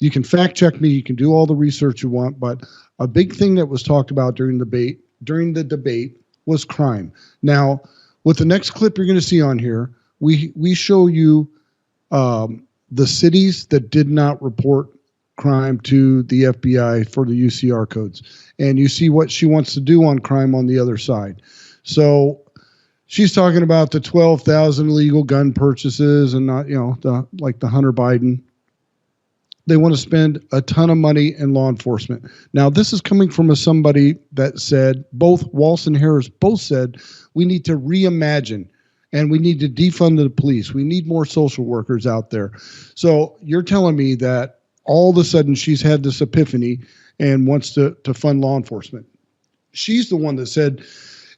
You can fact check me. You can do all the research you want, but a big thing that was talked about during the debate was crime. Now, with the next clip you're going to see on here, we show you the cities that did not report crime to the FBI for the UCR codes, and you see what she wants to do on crime on the other side. So she's talking about the 12,000 illegal gun purchases and not, like the Hunter Biden. They want to spend a ton of money in law enforcement. Now, this is coming from somebody that said, both Walsh and Harris both said, we need to reimagine and we need to defund the police. We need more social workers out there. So you're telling me that all of a sudden she's had this epiphany and wants to fund law enforcement. She's the one that said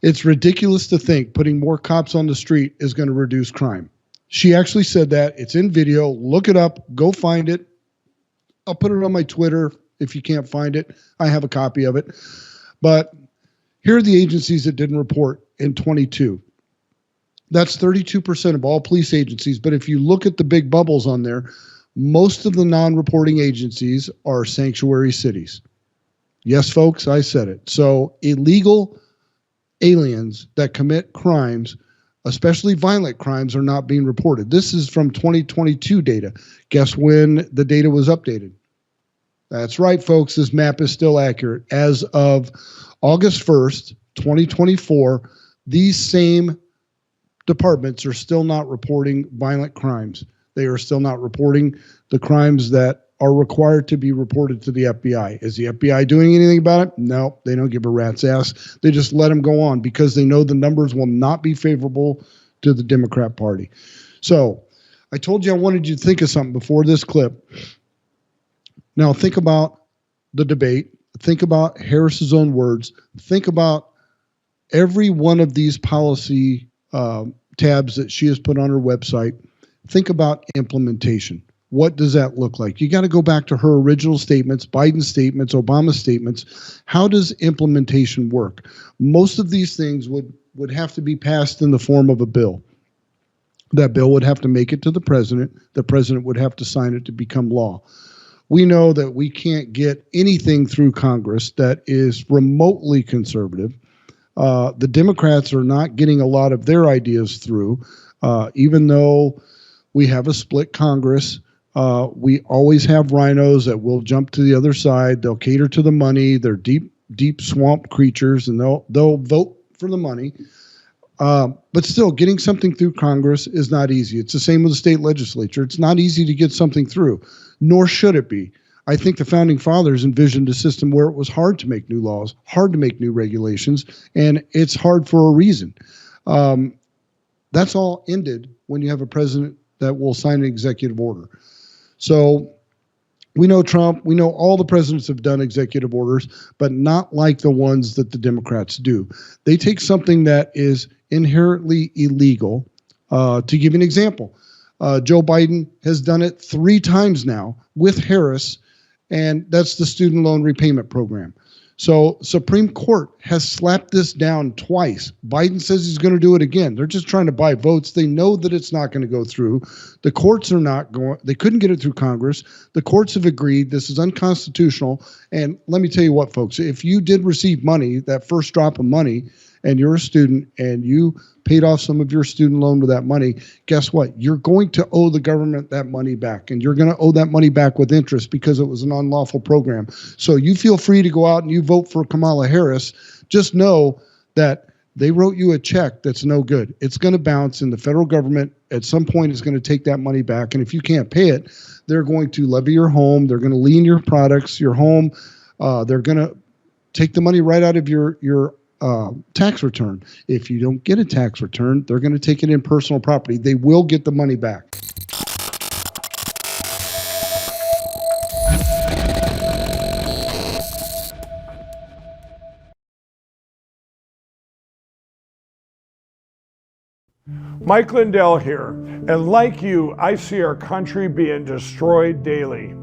it's ridiculous to think putting more cops on the street is going to reduce crime. She actually said that. It's in video. Look it up. Go find it. I'll put it on my Twitter if you can't find it. I have a copy of it. But here are the agencies that didn't report in 22. That's 32% of all police agencies. But if you look at the big bubbles on there, most of the non-reporting agencies are sanctuary cities. Yes, folks, I said it. So illegal aliens that commit crimes, especially violent crimes, are not being reported. This is from 2022 data. Guess when the data was updated? That's right, folks. This map is still accurate. As of August 1st, 2024, these same departments are still not reporting violent crimes. They are still not reporting the crimes that are required to be reported to the FBI. Is the FBI doing anything about it? No, they don't give a rat's ass. They just let them go on because they know the numbers will not be favorable to the Democrat Party. So I told you I wanted you to think of something before this clip. Now think about the debate. Think about Harris's own words. Think about every one of these policy tabs that she has put on her website. Think about implementation. What does that look like? You got to go back to her original statements, Biden's statements, Obama's statements. How does implementation work? Most of these things would have to be passed in the form of a bill. That bill would have to make it to the president. The president would have to sign it to become law. We know that we can't get anything through Congress that is remotely conservative. The Democrats are not getting a lot of their ideas through, even though we have a split Congress. We always have rhinos that will jump to the other side. They'll cater to the money. They're deep swamp creatures, and they'll vote for the money. But still, getting something through Congress is not easy. It's the same with the state legislature. It's not easy to get something through, nor should it be. I think the founding fathers envisioned a system where it was hard to make new laws, hard to make new regulations, and it's hard for a reason. That's all ended when you have a president that will sign an executive order. So we know Trump, we know all the presidents have done executive orders, but not like the ones that the Democrats do. They take something that is inherently illegal. To give you an example, Joe Biden has done it 3 times now with Harris, and that's the student loan repayment program. So Supreme Court has slapped this down twice. Biden says he's going to do it again. They're just trying to buy votes. They know that it's not going to go through. The courts are not going. They couldn't get it through Congress. The courts have agreed this is unconstitutional. And let me tell you what, folks, if you did receive money, that first drop of money, and you're a student and you paid off some of your student loan with that money, guess what? You're going to owe the government that money back, and you're going to owe that money back with interest because it was an unlawful program. So you feel free to go out and you vote for Kamala Harris. Just know that they wrote you a check that's no good. It's going to bounce, and the federal government at some point is going to take that money back. And if you can't pay it, they're going to levy your home. They're going to lien your products, your home. They're going to take the money right out of your tax return. If you don't get a tax return, they're going to take it in personal property. They will get the money back. Mike Lindell here, and like you, I see our country being destroyed daily.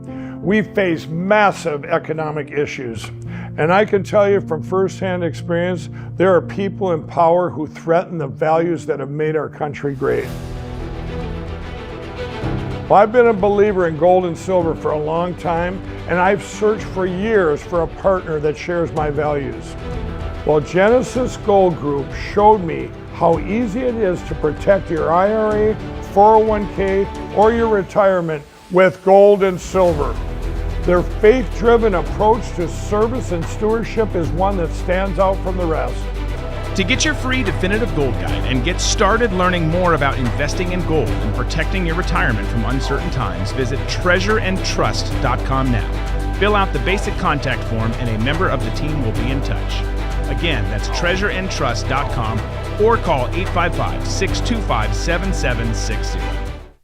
We face massive economic issues, and I can tell you from firsthand experience, there are people in power who threaten the values that have made our country great. Well, I've been a believer in gold and silver for a long time, and I've searched for years for a partner that shares my values. Well, Genesis Gold Group showed me how easy it is to protect your IRA, 401k, or your retirement with gold and silver. Their faith-driven approach to service and stewardship is one that stands out from the rest. To get your free definitive gold guide and get started learning more about investing in gold and protecting your retirement from uncertain times, visit treasureandtrust.com now. Fill out the basic contact form and a member of the team will be in touch. Again, that's treasureandtrust.com or call 855-625-7760.